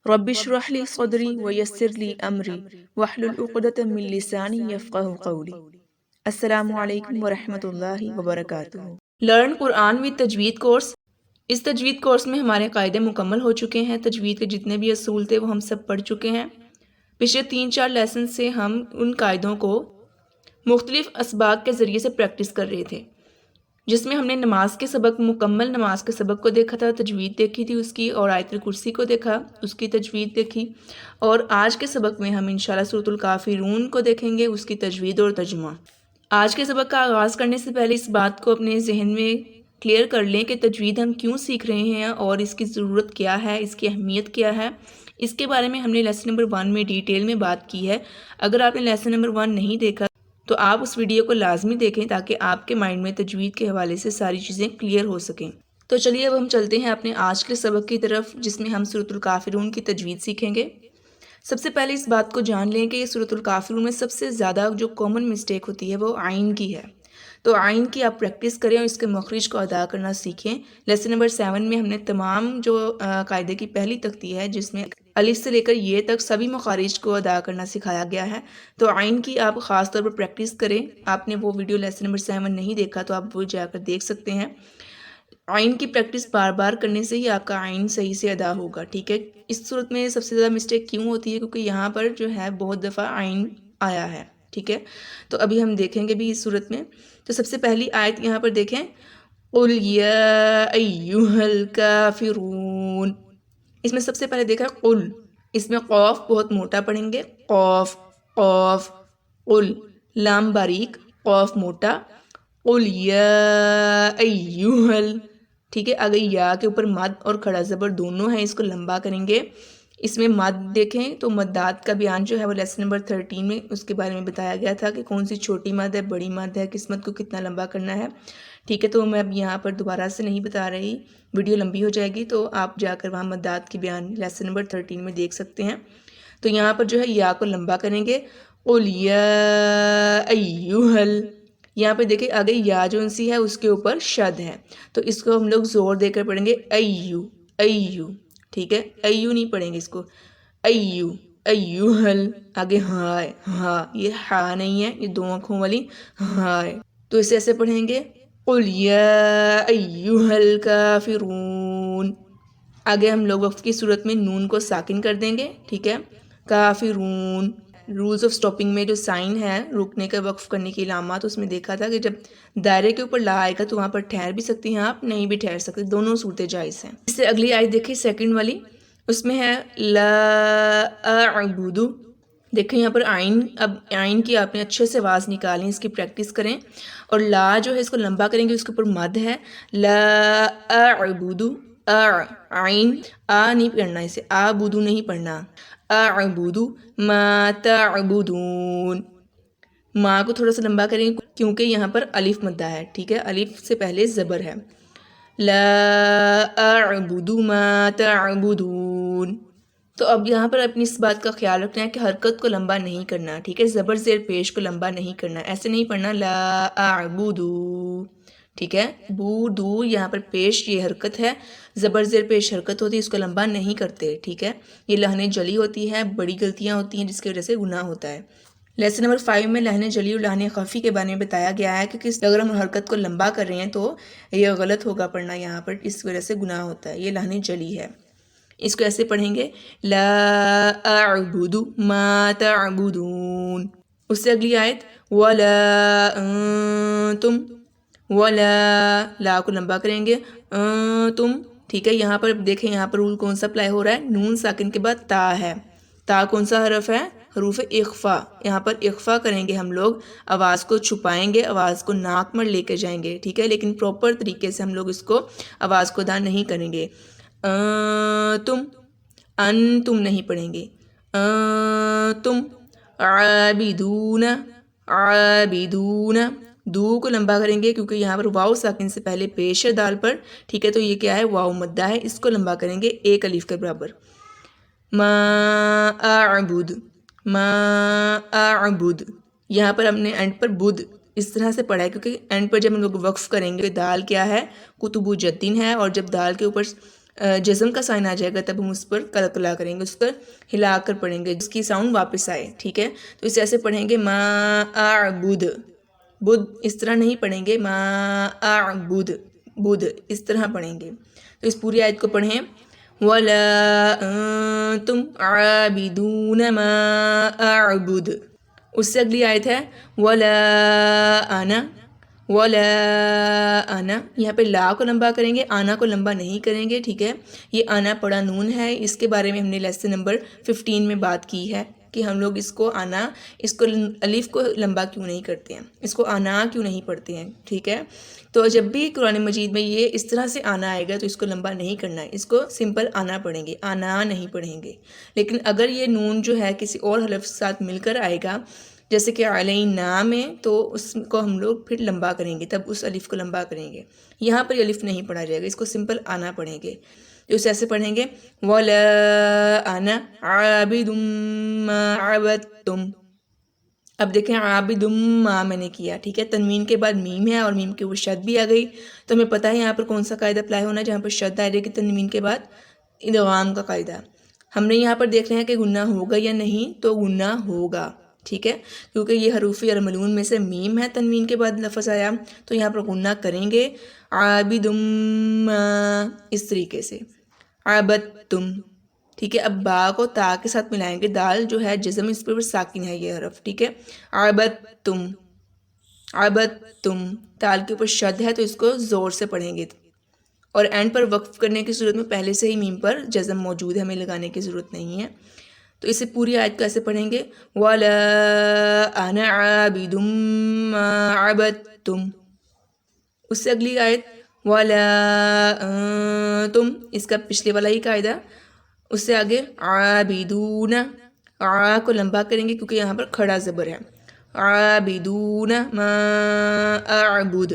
رب اشرح لی صدری ویسر لی امری واحلل عقدۃ من لسانی یفقہوا قولی۔ السلام علیکم ورحمۃ اللہ وبرکاتہ۔ لرن قرآن وتھ تجوید کورس۔ اس تجوید کورس میں ہمارے قاعدے مکمل ہو چکے ہیں، تجوید کے جتنے بھی اصول تھے وہ ہم سب پڑھ چکے ہیں۔ پچھلے 3-4 لیسن سے ہم ان قاعدوں کو مختلف اسباق کے ذریعے سے پریکٹس کر رہے تھے، جس میں ہم نے نماز کے سبق، مکمل نماز کے سبق کو دیکھا تھا، تجوید دیکھی تھی اس کی، اور آیت الکرسی کو دیکھا، اس کی تجوید دیکھی، اور آج کے سبق میں ہم انشاءاللہ سورۃ الکافرون کو دیکھیں گے، اس کی تجوید اور ترجمہ۔ آج کے سبق کا آغاز کرنے سے پہلے اس بات کو اپنے ذہن میں کلیئر کر لیں کہ تجوید ہم کیوں سیکھ رہے ہیں اور اس کی ضرورت کیا ہے، اس کی اہمیت کیا ہے۔ اس کے بارے میں ہم نے لیسن نمبر 1 میں ڈیٹیل میں بات کی ہے۔ اگر آپ نے لیسن نمبر 1 نہیں دیکھا تو آپ اس ویڈیو کو لازمی دیکھیں تاکہ آپ کے مائنڈ میں تجوید کے حوالے سے ساری چیزیں کلیئر ہو سکیں۔ تو چلیے اب ہم چلتے ہیں اپنے آج کے سبق کی طرف، جس میں ہم سورۃ الکافرون کی تجوید سیکھیں گے۔ سب سے پہلے اس بات کو جان لیں کہ یہ سورۃ الکافرون میں سب سے زیادہ جو کامن مسٹیک ہوتی ہے وہ عین کی ہے۔ تو عین کی آپ پریکٹس کریں اور اس کے مخرج کو ادا کرنا سیکھیں۔ لیسن نمبر 7 میں ہم نے تمام جو قاعدے کی پہلی تختی ہے، جس میں الف سے لے کر یہ تک سبھی مخارج کو ادا کرنا سکھایا گیا ہے، تو عین کی آپ خاص طور پر پریکٹس کریں۔ آپ نے وہ ویڈیو لیسن نمبر 7 نہیں دیکھا تو آپ وہ جا کر دیکھ سکتے ہیں۔ عین کی پریکٹس بار بار کرنے سے ہی آپ کا عین صحیح سے ادا ہوگا، ٹھیک ہے۔ اس صورت میں سب سے زیادہ مسٹیک کیوں ہوتی ہے؟ کیونکہ یہاں پر جو ہے بہت دفعہ عین آیا ہے، ٹھیک ہے۔ تو ابھی ہم دیکھیں گے بھی اس صورت میں۔ تو سب سے پہلی آیت یہاں پر دیکھیں، قُلْ يَا أَيُّهَا الْكَافِرُونَ۔ اس میں سب سے پہلے دیکھا قل، اس میں قوف بہت موٹا پڑھیں گے، قوف قوف، قل لام باریک، قوف موٹا، قل یا ایہل، ٹھیک ہے۔ اگر یا کے اوپر مد اور کھڑا زبر دونوں ہیں، اس کو لمبا کریں گے۔ اس میں مد دیکھیں تو مدات کا بیان جو ہے وہ لیسن نمبر 13 میں اس کے بارے میں بتایا گیا تھا کہ کون سی چھوٹی مد ہے، بڑی مد ہے، کس مد کو کتنا لمبا کرنا ہے، ٹھیک ہے۔ تو میں اب یہاں پر دوبارہ سے نہیں بتا رہی، ویڈیو لمبی ہو جائے گی، تو آپ جا کر وہاں مدات کی بیان لیسن نمبر 13 میں دیکھ سکتے ہیں۔ تو یہاں پر جو ہے یا کو لمبا کریں گے، قُلْ يَا أَيُّهَا، یہاں پہ دیکھیں آگے یا جو انسی ہے اس کے اوپر شد ہے، تو اس کو ہم لوگ زور دے کر پڑھیں گے ایو ایو، ٹھیک ہے۔ ایو نہیں پڑھیں گے اس کو، ایو ایوہل، آگے ہاں ہے، ہاں یہ ہاں نہیں ہے، یہ 2 آنکھوں والی ہاں ہے، تو اسے ایسے پڑھیں گے قُلْ يَا أَيُّهَا الْكَافِرُونَ۔ آگے ہم لوگ وقف کی صورت میں نون کو ساکن کر دیں گے، ٹھیک ہے۔ کافرون، رولز آف سٹاپنگ میں جو سائن ہے رکنے کا، وقف کرنے کی علامات، اس میں دیکھا تھا کہ جب دائرے کے اوپر لا آئے گا تو وہاں پر ٹھہر بھی سکتی ہیں آپ، نہیں بھی ٹھہر سکتے، دونوں صورتیں جائز ہیں۔ اس سے اگلی آیت دیکھیں سیکنڈ والی، اس میں ہے لا اعبد، دیکھیں یہاں پر عین، اب عین کی آپ نے اچھے سے آواز نکالیں، اس کی پریکٹس کریں، اور لا جو ہے اس کو لمبا کریں گے، اس کے اوپر مد ہے، لا اعبد، عین آ نہیں پڑھنا، اسے آبدو نہیں پڑھنا، اعبد ما تعبدون، ماں کو تھوڑا سا لمبا کریں کیونکہ یہاں پر الف مدہ ہے، ٹھیک ہے، الف سے پہلے زبر ہے، لا اعبد ما تعبدون۔ تو اب یہاں پر اپنی اس بات کا خیال رکھنا ہے کہ حرکت کو لمبا نہیں کرنا، ٹھیک ہے، زبر زیر پیش کو لمبا نہیں کرنا، ایسے نہیں پڑھنا لا اعبدو، ٹھیک ہے۔ بو دو یہاں پر پیش یہ حرکت ہے، زبر زیر پیش حرکت ہوتی ہے، اس کو لمبا نہیں کرتے، ٹھیک ہے۔ یہ لہنیں جلی ہوتی ہے، بڑی غلطیاں ہوتی ہیں جس کی وجہ سے گناہ ہوتا ہے۔ لیسن نمبر 5 میں لہنیں جلی اور لہنیں خفی کے بارے میں بتایا گیا ہے کہ اگر ہم حرکت کو لمبا کر رہے ہیں تو یہ غلط ہوگا پڑھنا، یہاں پر اس وجہ سے گناہ ہوتا ہے، یہ لہنیں جلی ہے، اس کو ایسے پڑھیں گے لا اعبد ما تعبدون۔ اس سے اگلی آیت ولا انتم، ولا لا کو لمبا کریں گے تم، ٹھیک ہے۔ یہاں پر دیکھیں یہاں پر رول کون سا اپلائی ہو رہا ہے، نون ساکن کے بعد تا ہے، تا کون سا حرف ہے، حروف اخفا، یہاں پر اخفا کریں گے ہم لوگ، آواز کو چھپائیں گے، آواز کو ناک میں لے کے جائیں گے، ٹھیک ہے، لیکن پراپر طریقے سے ہم لوگ اس کو آواز کو ادا نہیں کریں گے۔ تم، انتم نہیں پڑھیں گے، تم عابدون، عابدون، دو کو لمبا کریں گے کیونکہ یہاں پر واو ساکن سے پہلے پیش ہے دال پر، ٹھیک ہے، تو یہ کیا ہے، واو مدہ ہے، اس کو لمبا کریں گے ایک الف کے برابر۔ ما اعبد، ما اعبد، یہاں پر ہم نے اینڈ پر بدھ اس طرح سے پڑھا ہے کیونکہ اینڈ پر جب ہم لوگ وقف کریں گے، دال کیا ہے، کتب جدین ہے، اور جب دال کے اوپر جزم کا سائن آ جائے گا تب ہم اس پر قلقلہ کریں گے، اس پر ہلا کر پڑھیں گے جس کی ساؤنڈ واپس آئے، ٹھیک ہے؟ تو اسے ایسے پڑھیں گے ما اعبد، بدھ اس طرح نہیں پڑھیں گے، ما اعبد بدھ اس طرح پڑھیں گے۔ تو اس پوری آیت کو پڑھیں، وَلَا أَنتُمْ عَابِدُونَ مَا أَعْبُدُ۔ اس سے اگلی آیت ہے وَلَا أَنَا، وَلَا أَنَا، یہاں پہ لا کو لمبا کریں گے، آنا کو لمبا نہیں کریں گے، ٹھیک ہے؟ یہ آنا پڑا نون ہے، اس کے بارے میں ہم نے لیسن نمبر 15 میں بات کی ہے کہ ہم لوگ اس کو آنا، اس کو الف کو لمبا کیوں نہیں کرتے ہیں، اس کو آنا کیوں نہیں پڑھتے ہیں، ٹھیک ہے؟ تو جب بھی قرآن مجید میں یہ اس طرح سے آنا آئے گا تو اس کو لمبا نہیں کرنا ہے، اس کو سمپل آنا پڑھیں گے، آنا نہیں پڑھیں گے۔ لیکن اگر یہ نون جو ہے کسی اور حرف کے ساتھ مل کر آئے گا، جیسے کہ علینا میں، تو اس کو ہم لوگ پھر لمبا کریں گے، تب اس الف کو لمبا کریں گے۔ یہاں پر یہ الف نہیں پڑھا جائے گا، اس کو سمپل آنا پڑھیں گے۔ تو اسے ایسے پڑھیں گے وَلَا أَنَا عَابِدٌ مَا عَبَدتُّمْ۔ اب دیکھیں عابد ما میں نے کیا، ٹھیک ہے؟ تنوین کے بعد میم ہے اور میم کے اوپر شد بھی آ گئی، تو ہمیں پتہ ہے یہاں پر کون سا قاعدہ اپلائی ہونا ہے، جہاں پر شد آ جائے گی تنوین کے بعد ادغام کا قاعدہ۔ ہم نے یہاں پر دیکھ رہے ہیں کہ گناہ ہوگا یا نہیں، تو گناہ ہوگا، ٹھیک ہے؟ کیونکہ یہ حروف یرملون میں سے میم ہے، تنوین کے بعد لفظ آیا، تو یہاں پر گناہ کریں گے عابد ما، اس طریقے سے عبدتم، ٹھیک ہے؟ اب با کو تا کے ساتھ ملائیں گے، دال جو ہے جزم اس پر ساکن ہے یہ حرف، ٹھیک ہے؟ عبدتم، عبدتم، دال کے اوپر شد ہے تو اس کو زور سے پڑھیں گے، اور اینڈ پر وقف کرنے کی صورت میں پہلے سے ہی میم پر جزم موجود ہے، ہمیں لگانے کی ضرورت نہیں ہے۔ تو اسے پوری آیت کو ایسے پڑھیں گے وَلَا أَنَا عَابِدٌ مَا عَبَدتُّمْ۔ اس سے اگلی آیت وَلَا أَنتُمْ، اس کا پچھلے والا ہی قاعدہ۔ اس سے آگے عابدون، آ کو لمبا کریں گے کیونکہ یہاں پر کھڑا زبر ہے، عابدون ما اعبد،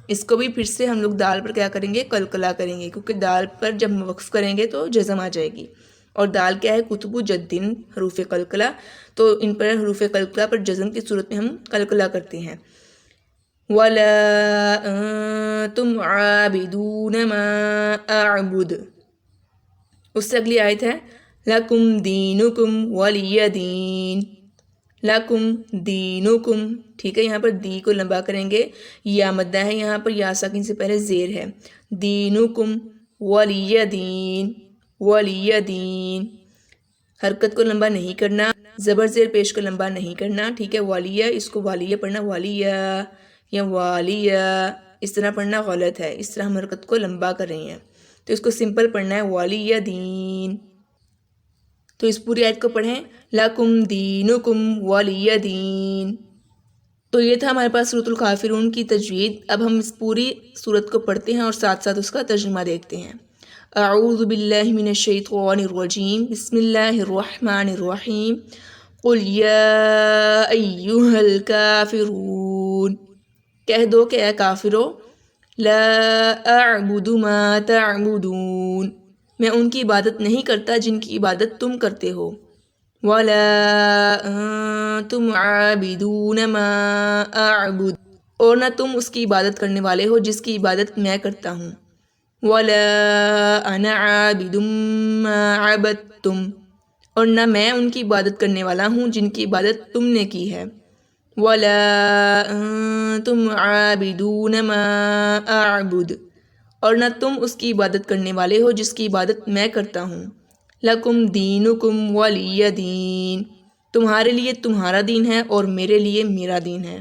اس کو بھی پھر سے ہم لوگ دال پر کیا کریں گے، قلقلہ کریں گے، کیونکہ دال پر جب وقف کریں گے تو جزم آ جائے گی، اور دال کیا ہے کتب جدن حروف قلقلہ، تو ان پر حروف قلقلہ پر جزم کی صورت میں ہم قلقلہ کرتے ہیں۔ وَلَا أَنتُمْ عَابِدُونَ مَا أَعْبُدُ۔ اس سے اگلی آیت ہے لَكُمْ دِينُكُمْ وَلِيَ دِينِ، لَكُمْ دِينُكُمْ، ٹھیک ہے؟ یہاں پر دی کو لمبا کریں گے، یا مدہ ہے یہاں پر، یا ساکن سے پہلے زیر ہے، دِينُكُمْ وَلِيَ دِينِ، وَلِيَ دِينِ، حرکت کو لمبا نہیں کرنا، زبر زیر پیش کو لمبا نہیں کرنا، ٹھیک ہے؟ والیہ، اس کو والیہ پڑھنا، والیہ یا والیہ اس طرح پڑھنا غلط ہے، اس طرح ہم حرکت کو لمبا کر رہے ہیں، تو اس کو سمپل پڑھنا ہے والیہ دین۔ تو اس پوری آیت کو پڑھیں لَكُمْ دِينُكُمْ وَلِيَ دِينِ۔ تو یہ تھا ہمارے پاس سورۃ الکافرون کی تجوید۔ اب ہم اس پوری سورت کو پڑھتے ہیں اور ساتھ ساتھ اس کا ترجمہ دیکھتے ہیں۔ اعوذ باللہ من الشیطان الرجیم، بسم اللہ الرحمن الرحیم، قل یا ایہا الکافرون، کہہ دو کہ اے کافرو، لا اعبد ما تعبدون، میں ان کی عبادت نہیں کرتا جن کی عبادت تم کرتے ہو، ولا انتم عابدون ما اعبد، اور نہ تم اس کی عبادت کرنے والے ہو جس کی عبادت میں کرتا ہوں، ولا انا عابد ما عبدتم، اور نہ میں ان کی عبادت کرنے والا ہوں جن کی عبادت تم نے کی ہے، ولا انتم عابدون ما اعبد، اور نہ تم اس کی عبادت کرنے والے ہو جس کی عبادت میں کرتا ہوں، لکم دینکم ولی دین، تمہارے لیے تمہارا دین ہے اور میرے لیے میرا دین ہے۔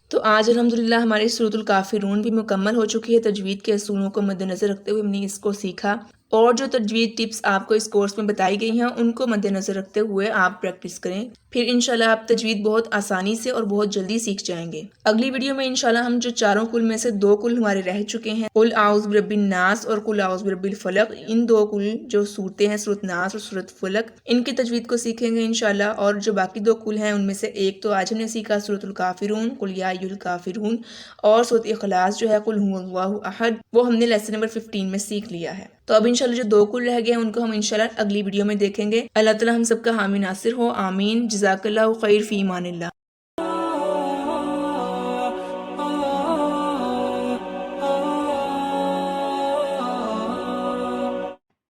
تو آج الحمدللہ ہماری سورۃ الکافرون بھی مکمل ہو چکی ہے۔ تجوید کے اصولوں کو مد نظر رکھتے ہوئے ہم نے اس کو سیکھا، اور جو تجوید ٹپس آپ کو اس کورس میں بتائی گئی ہیں ان کو مد نظر رکھتے ہوئے آپ پریکٹس کریں، پھر انشاءاللہ آپ تجوید بہت آسانی سے اور بہت جلدی سیکھ جائیں گے۔ اگلی ویڈیو میں انشاءاللہ ہم جو چاروں کل میں سے 2 کل ہمارے رہ چکے ہیں، قل اعوذ برب الناس اور قل اعوذ برب الفلق، ان 2 کل جو صورتیں ہیں سورۃ ناس اور سورۃ فلق، ان کی تجوید کو سیکھیں گے انشاءاللہ، اور جو باقی 2 کل ہیں ان میں سے ایک تو آج ہم نے سیکھا سورۃ الکافرون، قل یا ایھا الکافرون، اور سورۃ اخلاص جو ہے قل ھو اللہ احد، وہ ہم نے لیسن نمبر 15 میں سیکھ لیا ہے۔ تو اب انشاءاللہ جو 2 کل رہ گئے ہیں ان کو ہم انشاءاللہ اگلی ویڈیو میں دیکھیں گے۔ اللہ تعالی ہم سب کا حامی ناصر ہو، آمین۔ جزاک اللہ خیر، فی امان اللہ۔